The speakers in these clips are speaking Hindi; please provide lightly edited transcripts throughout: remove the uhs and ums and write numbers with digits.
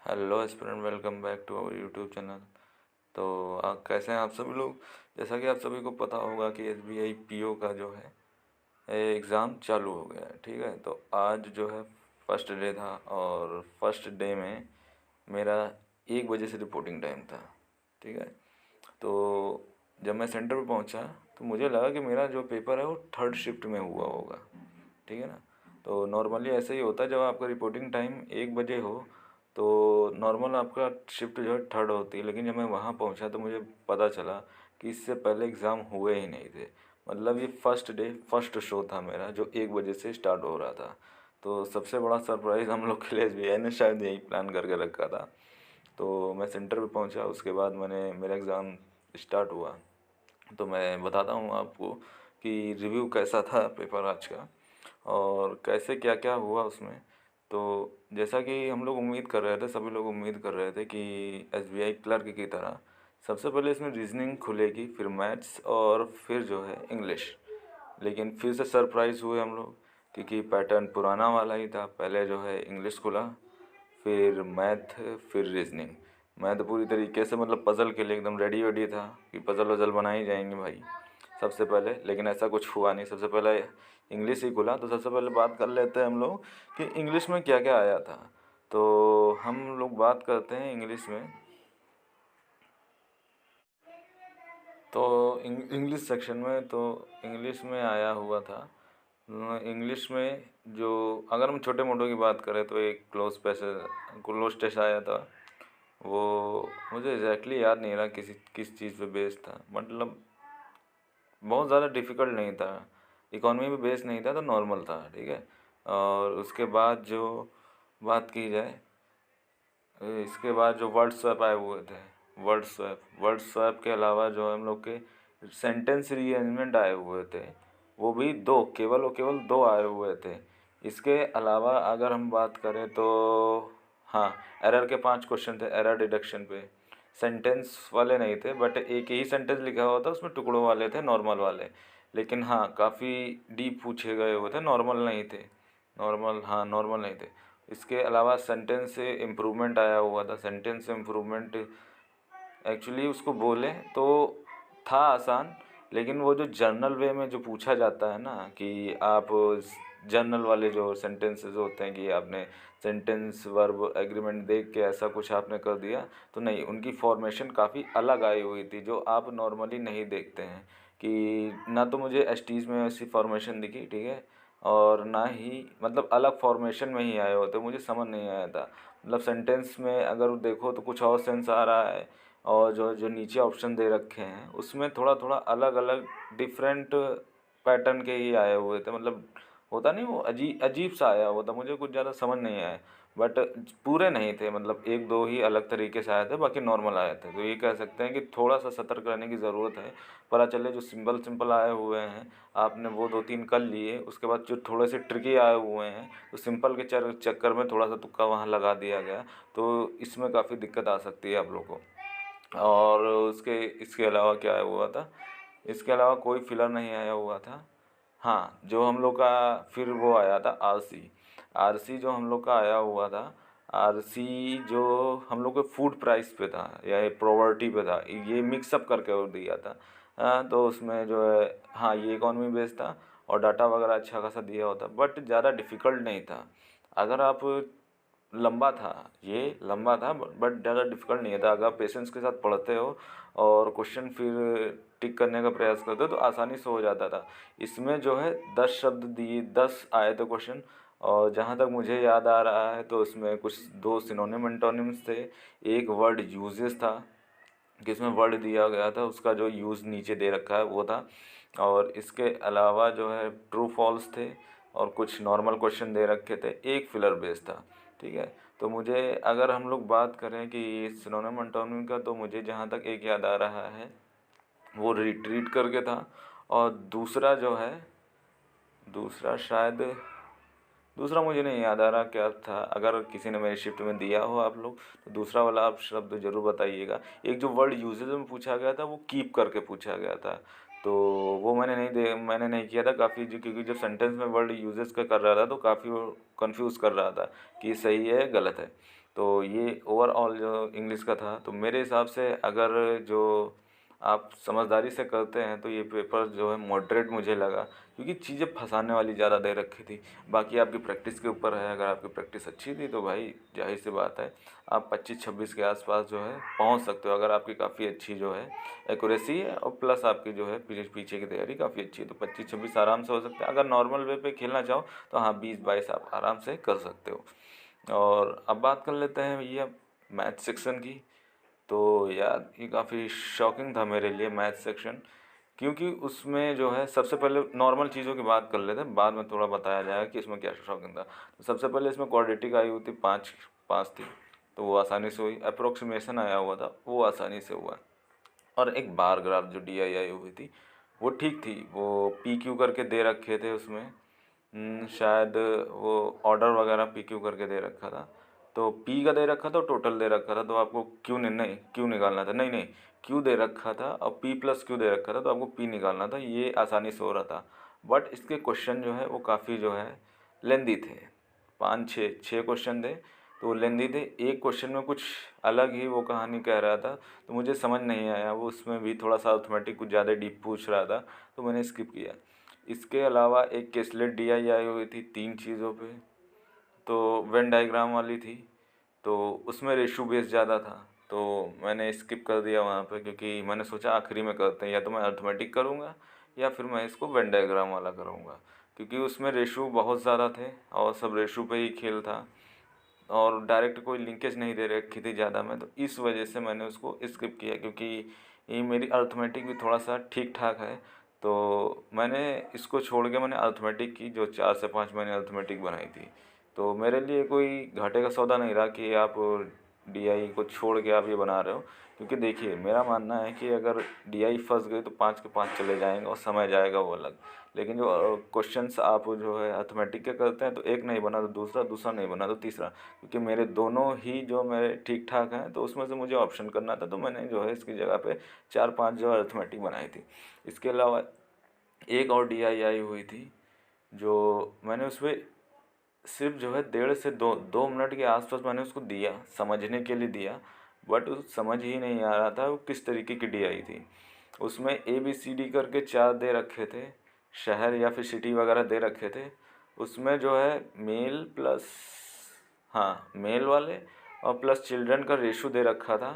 Hello aspirant, welcome back to our YouTube channel. तो कैसे हैं आप सभी लोग। जैसा कि आप सभी को पता होगा कि एसबीआई पीओ का जो है एग्ज़ाम चालू हो गया है। ठीक है, तो आज जो है फर्स्ट डे था और फर्स्ट डे में मेरा 1 बजे से रिपोर्टिंग टाइम था। ठीक है, तो जब मैं सेंटर पे पहुंचा तो मुझे लगा कि मेरा जो पेपर है वो थर्ड शिफ्ट में हुआ होगा। ठीक है ना। तो नॉर्मली ऐसे ही होता है, जब आपका रिपोर्टिंग टाइम 1 बजे हो तो नॉर्मल आपका शिफ्ट जो है थर्ड होती है। लेकिन जब मैं वहाँ पहुँचा तो मुझे पता चला कि इससे पहले एग्ज़ाम हुए ही नहीं थे। मतलब ये फर्स्ट डे फर्स्ट शो था मेरा, जो 1 बजे से स्टार्ट हो रहा था। तो सबसे बड़ा सरप्राइज़ हम लोग के लिए एसबीआई ने शायद यही प्लान करके रखा था। तो मैं सेंटर पे पहुंचा, उसके बाद मेरा एग्ज़ाम स्टार्ट हुआ। तो मैं बताता हूँ आपको कि रिव्यू कैसा था पेपर आज का और कैसे क्या क्या हुआ उसमें। तो जैसा कि हम लोग उम्मीद कर रहे थे, सभी लोग उम्मीद कर रहे थे कि एसबीआई क्लर्क की तरह सबसे पहले इसमें रीजनिंग खुलेगी, फिर मैथ्स और फिर जो है इंग्लिश। लेकिन फिर से सरप्राइज़ हुए हम लोग, क्योंकि पैटर्न पुराना वाला ही था। पहले जो है इंग्लिश खुला, फिर मैथ, फिर रीजनिंग। मैं तो पूरी तरीके से मतलब पज़ल के लिए एकदम रेडी वेडी था कि पज़ल वज़ल बनाई जाएंगे भाई सबसे पहले। लेकिन ऐसा कुछ हुआ नहीं। सबसे पहले इंग्लिश ही खुला, तो सबसे पहले बात कर लेते हैं हम लोग कि इंग्लिश में क्या क्या आया था। तो हम लोग बात करते हैं इंग्लिश में। तो इंग्लिश सेक्शन में, तो इंग्लिश में आया हुआ था। इंग्लिश में जो, अगर हम छोटे मोटों की बात करें तो एक क्लोज टेस्ट आया था। वो मुझे एग्जैक्टली याद नहीं रहा किस चीज़ पे बेस्ड था। मतलब बहुत ज़्यादा डिफ़िकल्ट नहीं था, इकॉनमी पे बेस्ड नहीं था, तो नॉर्मल था। ठीक है। और उसके बाद जो बात की जाए, इसके बाद जो वर्ड स्वैप आए हुए थे, वर्ड स्वैप के अलावा जो हम लोग के सेंटेंस रीअरेंजमेंट आए हुए थे, वो भी दो, केवल दो आए हुए थे। इसके अलावा अगर हम बात करें तो हाँ, एरर के 5 क्वेश्चन थे, एरर डिडक्शन पे। सेंटेंस वाले नहीं थे, बट एक ही सेंटेंस लिखा हुआ था, उसमें टुकड़ों वाले थे, नॉर्मल वाले। लेकिन हाँ, काफ़ी डीप पूछे गए हुए थे, नॉर्मल नहीं थे। नॉर्मल नहीं थे। इसके अलावा सेंटेंस से इम्प्रूवमेंट आया हुआ था। सेंटेंस से इम्प्रूवमेंट एक्चुअली उसको बोले तो था आसान, लेकिन वो जो जर्नल वे में जो पूछा जाता है ना, कि आप जर्नल वाले जो सेंटेंसेस होते हैं कि आपने सेंटेंस वर्ब एग्रीमेंट देख के ऐसा कुछ आपने कर दिया, तो नहीं, उनकी फॉर्मेशन काफ़ी अलग आई हुई थी जो आप नॉर्मली नहीं देखते हैं। कि ना तो मुझे एसटीज़ में ऐसी फॉर्मेशन दिखी, ठीक है, और ना ही मतलब अलग फॉर्मेशन में ही आए होते, मुझे समझ नहीं आया था। मतलब सेंटेंस में अगर देखो तो कुछ और सेंस आ रहा है, और जो जो नीचे ऑप्शन दे रखे हैं उसमें थोड़ा थोड़ा अलग अलग डिफरेंट पैटर्न के ही आए हुए थे। मतलब होता नहीं, वो अजीब अजीब सा आया हुआ था, मुझे कुछ ज़्यादा समझ नहीं आया। बट पूरे नहीं थे, मतलब एक दो ही अलग तरीके से आए थे, बाकी नॉर्मल आए थे। तो ये कह सकते हैं कि थोड़ा सा सतर्क रहने की ज़रूरत है। पता चले जो सिंपल सिंपल आए हुए हैं आपने वो दो तीन कर लिए, उसके बाद जो थोड़े से ट्रिकी आए हुए हैं तो सिंपल के चक्कर में थोड़ा सा तुक्का वहाँ लगा दिया गया। तो इसमें काफ़ी दिक्कत आ सकती है आप लोगों को। और उसके इसके अलावा क्या आया हुआ था, इसके अलावा कोई फिलर नहीं आया हुआ था। हाँ, जो हम लोग का फिर वो आया था आरसी। आरसी जो हम लोग का आया हुआ था, आरसी जो हम लोग के फूड प्राइस पे था या प्रॉपर्टी पे था, ये मिक्सअप करके और दिया था। तो उसमें जो है, हाँ, ये इकॉनमी बेस्ड था और डाटा वगैरह अच्छा खासा दिया होता, बट ज़्यादा डिफ़िकल्ट नहीं था। अगर आप लंबा था, ये लंबा था बट ज़्यादा डिफ़िकल्ट नहीं था। अगर आप पेशेंस के साथ पढ़ते हो और क्वेश्चन फिर टिक करने का प्रयास करते हो तो आसानी से हो जाता था। इसमें जो है 10 शब्द दिए, 10 आए थे क्वेश्चन। और जहाँ तक मुझे याद आ रहा है तो उसमें कुछ दो सिनोनिम एंटोनिम्स थे, एक वर्ड यूजेस था कि इसमें वर्ड दिया गया था उसका जो यूज़ नीचे दे रखा है वो था। और इसके अलावा जो है ट्रू फॉल्स थे और कुछ नॉर्मल क्वेश्चन दे रखे थे, एक फिलर बेस था। ठीक है। तो मुझे, अगर हम लोग बात करें कि सिनोनिम एंटोनिम का, तो मुझे जहाँ तक एक याद आ रहा है वो रिट्रीट करके था। और दूसरा जो है, दूसरा शायद, दूसरा मुझे नहीं याद आ रहा क्या था। अगर किसी ने मेरी शिफ्ट में दिया हो आप लोग तो दूसरा वाला आप शब्द ज़रूर बताइएगा। एक जो वर्ड यूजेज में पूछा गया था वो कीप करके पूछा गया था, तो वो मैंने नहीं किया था काफ़ी, क्योंकि जब सेंटेंस में वर्ड यूजेस का कर रहा था तो काफ़ी वो कन्फ्यूज़ कर रहा था कि सही है गलत है। तो ये ओवरऑल जो इंग्लिश का था, तो मेरे हिसाब से अगर जो आप समझदारी से करते हैं तो ये पेपर जो है मॉडरेट मुझे लगा, क्योंकि चीज़ें फंसाने वाली ज़्यादा दे रखी थी। बाकी आपकी प्रैक्टिस के ऊपर है, अगर आपकी प्रैक्टिस अच्छी थी तो भाई जाहिर सी बात है आप 25-26 के आसपास जो है पहुंच सकते हो, अगर आपकी काफ़ी अच्छी जो है एक्यूरेसी है और प्लस आपकी जो है पीछे की तैयारी काफ़ी अच्छी है, तो 25-26 आराम से हो सकता है। अगर नॉर्मल वे पे खेलना चाहो तो हाँ 20-22 आप आराम से कर सकते हो। और अब बात कर लेते हैं भैया मैथ सेक्शन की। तो यार ये काफ़ी शॉकिंग था मेरे लिए मैथ सेक्शन, क्योंकि उसमें जो है सबसे पहले नॉर्मल चीज़ों की बात कर लेते हैं, बाद में थोड़ा बताया जाएगा कि इसमें क्या शॉकिंग था। तो सबसे पहले इसमें क्वाड्रेटिक आई हुई थी, पाँच पाँच थी, तो वो आसानी से हुई। अप्रोक्सीमेशन आया हुआ था, वो आसानी से हुआ। और एक बार ग्राफ जो DI आई हुई थी वो ठीक थी, वो PQ करके दे रखे थे उसमें। शायद वो ऑर्डर वगैरह PQ करके दे रखा था, तो P का दे रखा था और टोटल दे रखा था, तो आपको Q नहीं Q निकालना था, नहीं नहीं Q दे रखा था और P+Q दे रखा था, तो आपको P निकालना था। ये आसानी से हो रहा था, बट इसके क्वेश्चन जो है वो काफ़ी जो है लेंदी थे। 5-6 क्वेश्चन थे, तो वो लेंदी थे। एक क्वेश्चन में कुछ अलग ही वो कहानी कह रहा था, तो मुझे समझ नहीं आया। वो उसमें भी थोड़ा सा अर्थमेटिक कुछ ज़्यादा डीप पूछ रहा था, तो मैंने स्किप किया। इसके अलावा एक केसलेट DI आई हुई थी 3 चीज़ों पे, तो वेन डायग्राम वाली थी, तो उसमें रेशो बेस ज़्यादा था, तो मैंने स्किप कर दिया वहाँ पे, क्योंकि मैंने सोचा आखिरी में करते हैं, या तो मैं अर्थमेटिक करूँगा या फिर मैं इसको वेन डायग्राम वाला करूँगा, क्योंकि उसमें रेशो बहुत ज़्यादा थे और सब रेशो पे ही खेल था और डायरेक्ट कोई लिंकेज नहीं दे रखी थी ज़्यादा में, तो इस वजह से मैंने उसको स्किप किया। क्योंकि ये मेरी अर्थमेटिक भी थोड़ा सा ठीक ठाक है, तो मैंने इसको छोड़ के मैंने अर्थमेटिक की जो 4 से 5 मैंने अर्थमेटिक बनाई थी। तो मेरे लिए कोई घाटे का सौदा नहीं रहा कि आप DI को छोड़ के आप ये बना रहे हो, क्योंकि देखिए मेरा मानना है कि अगर DI फंस गई तो 5 के 5 चले जाएंगे और समय जाएगा वो अलग। लेकिन जो क्वेश्चंस आप जो है अर्थमेटिक के करते हैं, तो एक नहीं बना तो दूसरा, दूसरा नहीं बना तो तीसरा, क्योंकि मेरे दोनों ही जो मेरे ठीक ठाक हैं, तो उसमें से मुझे ऑप्शन करना था, तो मैंने जो है इसकी जगह पे 4-5 जो अर्थमेटिक बनाई थी। इसके अलावा एक और DI आई हुई थी, जो मैंने उसमें सिर्फ जो है 1.5 से 2 मिनट के आसपास मैंने उसको दिया, समझने के लिए दिया, बट उस समझ ही नहीं आ रहा था वो किस तरीके की DI थी। उसमें ABCD करके 4 दे रखे थे, शहर या फिर सिटी वगैरह दे रखे थे। उसमें जो है मेल प्लस, हाँ मेल वाले और प्लस चिल्ड्रन का रेशो दे रखा था।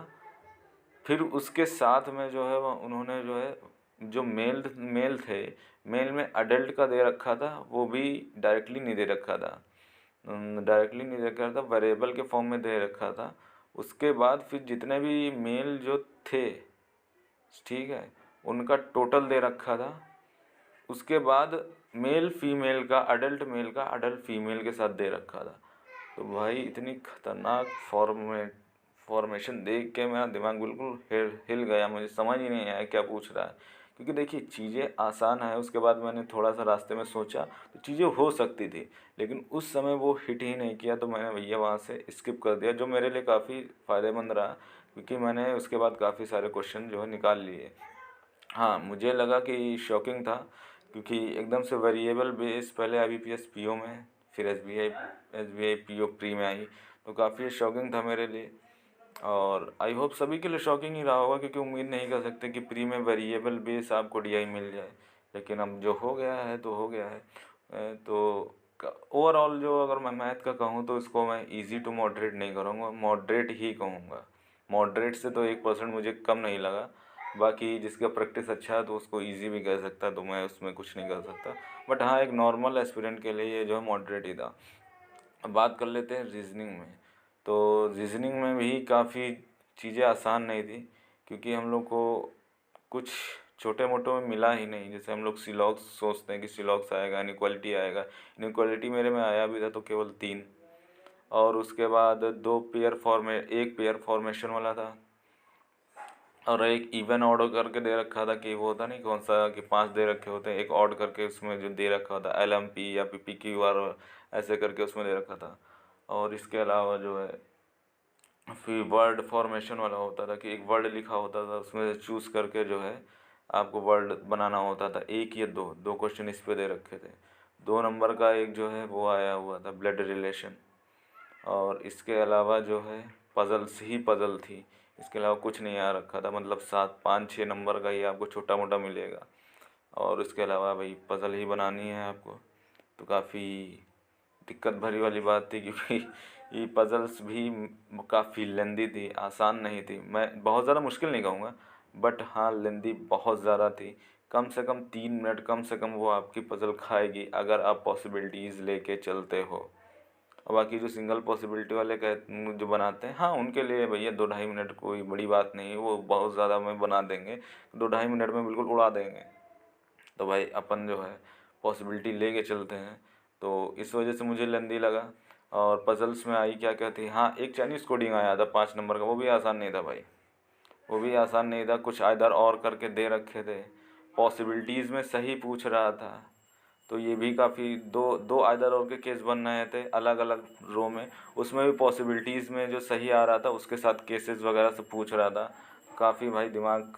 फिर उसके साथ में जो है वो उन्होंने जो है जो मेल थे, मेल में अडल्ट का दे रखा था, वो भी डायरेक्टली नहीं दे रखा था, डायरेक्टली नहीं दे रखा था, वेरिएबल के फॉर्म में दे रखा था। उसके बाद फिर जितने भी मेल जो थे, ठीक है, उनका टोटल दे रखा था। उसके बाद मेल का अडल्ट फीमेल के साथ दे रखा था। तो भाई इतनी खतरनाक फॉर्मेशन देख के मेरा दिमाग बिल्कुल हिल गया, मुझे समझ ही नहीं आया क्या पूछ रहा है। क्योंकि देखिए चीज़ें आसान है, उसके बाद मैंने थोड़ा सा रास्ते में सोचा तो चीज़ें हो सकती थी, लेकिन उस समय वो हिट ही नहीं किया, तो मैंने भैया वहाँ से स्किप कर दिया, जो मेरे लिए काफ़ी फ़ायदेमंद रहा, क्योंकि मैंने उसके बाद काफ़ी सारे क्वेश्चन जो है निकाल लिए। हाँ मुझे लगा कि शॉकिंग था, क्योंकि एकदम से वेरिएबल बेस पहले IBPS PO में, फिर SBI PO प्री में आई, तो काफ़ी शॉकिंग था मेरे लिए। और आई होप सभी के लिए शॉकिंग ही रहा होगा, क्योंकि उम्मीद नहीं कर सकते कि प्री में वेरिएबल बेस आपको DI मिल जाए, लेकिन अब जो हो गया है तो हो गया है। तो ओवरऑल जो अगर मैं मैथ का कहूँ तो इसको मैं इजी टू मॉडरेट नहीं करूँगा, मॉडरेट ही कहूँगा। मॉडरेट से तो 1% मुझे कम नहीं लगा। बाकी जिसका प्रैक्टिस अच्छा है तो उसको इजी भी कह सकता है, तो मैं उसमें कुछ नहीं कर सकता, बट हाँ एक नॉर्मल एस्पिरेंट के लिए ये जो है मॉडरेट ही था। अब बात कर लेते हैं रीजनिंग में। तो रीजनिंग में भी काफ़ी चीज़ें आसान नहीं थी, क्योंकि हम लोग को कुछ छोटे मोटों में मिला ही नहीं। जैसे हम लोग सिलॉक्स सोचते हैं कि सिलॉक्स आएगा, इनइक्वालिटी आएगा, इनइक्वालिटी मेरे में आया भी था तो केवल 3। और उसके बाद एक पेयर फॉर्मेशन वाला था, और एक इवन ऑर्डर करके दे रखा था, कि वो होता नहीं कौन सा कि 5 दे रखे होते हैं, एक ऑड करके उसमें जो दे रखा होता LMP या PQR ऐसे करके उसमें दे रखा था। और इसके अलावा जो है फिर वर्ड फॉर्मेशन वाला होता था, कि एक वर्ड लिखा होता था, उसमें से चूज़ करके जो है आपको वर्ड बनाना होता था। एक या दो क्वेश्चन इस पे दे रखे थे। 2 नंबर का एक जो है वो आया हुआ था ब्लड रिलेशन, और इसके अलावा जो है पज़ल्स ही पज़ल थी, इसके अलावा कुछ नहीं आ रखा था। मतलब 7 5 6 नंबर का ही आपको छोटा मोटा मिलेगा और इसके अलावा भाई पज़ल ही बनानी है आपको। तो काफ़ी दिक्कत भरी वाली बात थी, क्योंकि ये पज़ल्स भी काफ़ी लेंदी थी, आसान नहीं थी। मैं बहुत ज़्यादा मुश्किल नहीं कहूँगा, बट हाँ लेंदी बहुत ज़्यादा थी। कम से कम 3 मिनट कम से कम वो आपकी पज़ल खाएगी, अगर आप पॉसिबिलिटीज़ लेके चलते हो। और बाकी जो सिंगल पॉसिबिलिटी वाले जो बनाते हैं, हाँ उनके लिए भैया 2 ढाई मिनट कोई बड़ी बात नहीं है, वो बहुत ज़्यादा में बना देंगे, 2 ढाई मिनट में बिल्कुल उड़ा देंगे। तो भाई अपन जो है पॉसिबिलिटी लेके चलते हैं, तो इस वजह से मुझे लेंदी लगा। और पज़ल्स में आई क्या क्या थी, हाँ एक चाइनीज़ कोडिंग आया था 5 नंबर का, वो भी आसान नहीं था भाई, वो भी आसान नहीं था। कुछ आइदर और करके दे रखे थे, पॉसिबिलिटीज़ में सही पूछ रहा था, तो ये भी काफ़ी दो दो आइदर और के केस बन रहे थे अलग अलग रो में। उसमें भी पॉसिबिलिटीज़ में जो सही आ रहा था उसके साथ केसेस वगैरह से पूछ रहा था। काफ़ी भाई दिमाग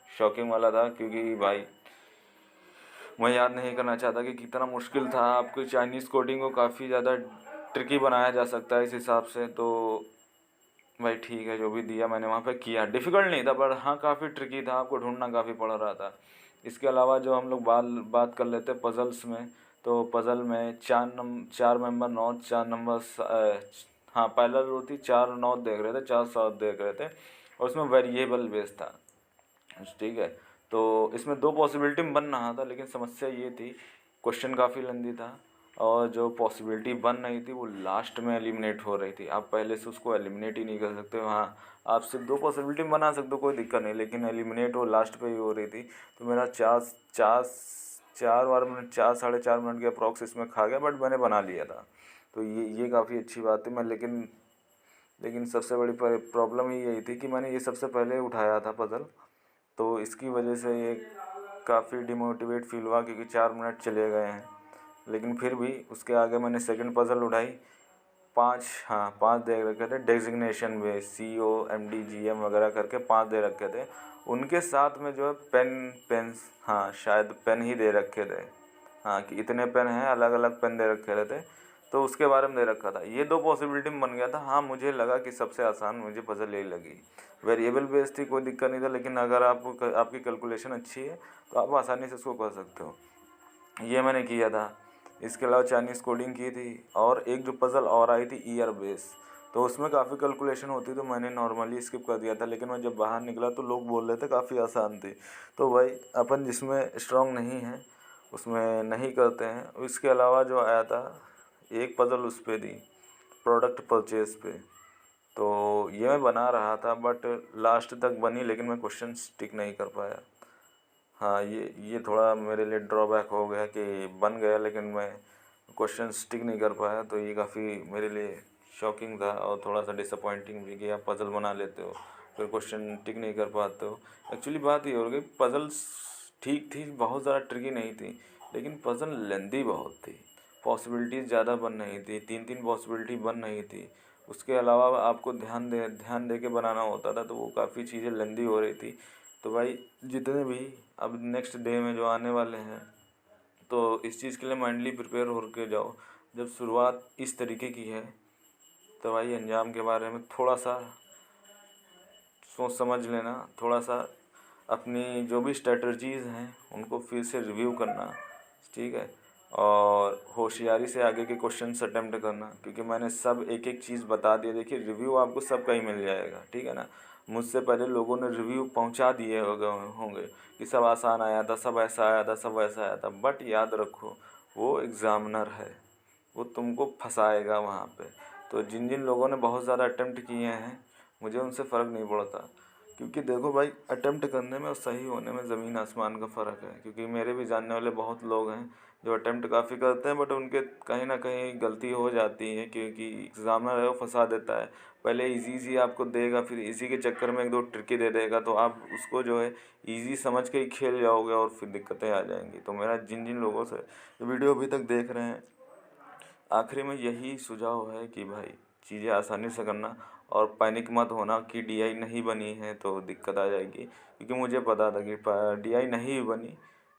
शॉकिंग वाला था, क्योंकि भाई मैं याद नहीं करना चाहता कि कितना मुश्किल था। आपको चाइनीज़ कोडिंग को काफ़ी ज़्यादा ट्रिकी बनाया जा सकता है इस हिसाब से। तो भाई ठीक है, जो भी दिया मैंने वहाँ पे किया, डिफ़िकल्ट नहीं था, पर हाँ काफ़ी ट्रिकी था, आपको ढूंढना काफ़ी पड़ रहा था। इसके अलावा जो हम लोग बात कर लेते पज़ल्स में, तो पज़ल में 4 मेंबर नॉट, 4 नंबर हाँ पहला रो थी, 4 नॉट देख रहे थे, 4 सात देख रहे थे, और उसमें वेरिएबल बेस था, ठीक है। तो इसमें 2 पॉसिबिलिटी में बन रहा था, लेकिन समस्या ये थी क्वेश्चन काफ़ी लंबी था, और जो पॉसिबिलिटी बन रही थी वो लास्ट में एलिमिनेट हो रही थी। आप पहले से उसको एलिमिनेट ही नहीं कर सकते हो। हाँ आप सिर्फ 2 पॉसिबिलिटी बना सकते हो, कोई दिक्कत नहीं, लेकिन एलिमिनेट वो लास्ट पे ही हो रही थी। तो मेरा 4 4 4 मिनट 4 साढ़े 4 मिनट के अप्रॉक्स इसमें खा गया, बट मैंने बना लिया था। तो ये काफ़ी अच्छी बात है। मैं लेकिन सबसे बड़ी प्रॉब्लम ही यही थी कि मैंने ये सबसे पहले उठाया था पज़ल, तो इसकी वजह से ये काफ़ी डिमोटिवेट फील हुआ, क्योंकि 4 मिनट चले गए हैं। लेकिन फिर भी उसके आगे मैंने सेकंड पज़ल उठाई, 5 दे रखे थे डेजिग्नेशन में, COMDGM वगैरह करके 5 दे रखे थे। उनके साथ में जो है पेन्स, हाँ शायद पेन ही दे रखे थे, हाँ कि इतने पेन हैं, अलग अलग पेन दे रखे रहते, तो उसके बारे में दे रखा था। ये 2 पॉसिबिलिटी में बन गया था। हाँ मुझे लगा कि सबसे आसान मुझे पज़ल यही लगी। वेरिएबल बेस थी, कोई दिक्कत नहीं था, लेकिन अगर आपकी कैलकुलेशन अच्छी है तो आप आसानी से इसको कर सकते हो। ये मैंने किया था। इसके अलावा चाइनीज़ कोडिंग की थी, और एक जो पज़ल और आई थी ईयर बेस, तो उसमें काफ़ी कैलकुलेशन होती, तो मैंने नॉर्मली स्किप कर दिया था। लेकिन मैं जब बाहर निकला तो लोग बोल रहे थे काफ़ी आसान थी। तो भाई अपन जिसमें स्ट्रांग नहीं है उसमें नहीं करते हैं। इसके अलावा जो आया था एक पज़ल उस पे थी, प्रोडक्ट परचेज़ पे, तो ये मैं बना रहा था, बट लास्ट तक बनी, लेकिन मैं क्वेश्चन टिक नहीं कर पाया। हाँ ये थोड़ा मेरे लिए ड्रॉबैक हो गया कि बन गया, लेकिन मैं क्वेश्चन टिक नहीं कर पाया। तो ये काफ़ी मेरे लिए शॉकिंग था, और थोड़ा सा डिसअपॉइंटिंग भी कि आप पज़ल बना लेते हो फिर क्वेश्चन टिक नहीं कर पाते हो। एक्चुअली बात ये हो गई, पज़ल्स ठीक थी, बहुत ज़्यादा ट्रिकी नहीं थी, लेकिन पज़ल लेंदी बहुत थी, पॉसिबिलिटीज़ ज़्यादा बन रही थी, 3 3 पॉसिबिलिटी बन रही थी। उसके अलावा आपको ध्यान दे के बनाना होता था, तो वो काफ़ी चीज़ें लेंदी हो रही थी। तो भाई जितने भी अब नेक्स्ट डे में जो आने वाले हैं, तो इस चीज़ के लिए माइंडली प्रिपेयर होकर जाओ। जब शुरुआत इस तरीके की है तो भाई अंजाम के बारे में थोड़ा सा सोच समझ लेना, थोड़ा सा अपनी जो भी स्ट्रेटजीज़ हैं उनको फिर से रिव्यू करना, ठीक है। और होशियारी से आगे के क्वेश्चंस अटेम्प्ट करना, क्योंकि मैंने सब एक एक चीज़ बता दिया। देखिए रिव्यू आपको सबका ही मिल जाएगा, ठीक है ना। मुझसे पहले लोगों ने रिव्यू पहुंचा दिए होंगे कि सब आसान आया था, सब ऐसा आया था, सब वैसा आया था, बट याद रखो वो एग्ज़ामिनर है, वो तुमको फंसाएगा वहाँ पे। तो जिन जिन लोगों ने बहुत ज़्यादा अटेम्प्ट किए हैं, मुझे उनसे फ़र्क नहीं पड़ता, क्योंकि देखो भाई अटेम्प्ट करने में और सही होने में ज़मीन आसमान का फ़र्क है। क्योंकि मेरे भी जानने वाले बहुत लोग हैं जो अटेम्प्ट काफ़ी करते हैं, बट उनके कहीं ना कहीं गलती हो जाती है, क्योंकि एग्ज़ामिनर है वो फंसा देता है। पहले इजी आपको देगा, फिर इजी के चक्कर में 1 2 ट्रिकी दे देगा, तो आप उसको जो है इजी समझ के ही खेल जाओगे, और फिर दिक्कतें आ जाएंगी। तो मेरा जिन जिन लोगों से वीडियो अभी तक देख रहे हैं, आखिरी में यही सुझाव है कि भाई चीज़ें आसानी से करना, और पैनिक मत होना कि DI नहीं बनी है तो दिक्कत आ जाएगी, क्योंकि मुझे पता था कि DI नहीं बनी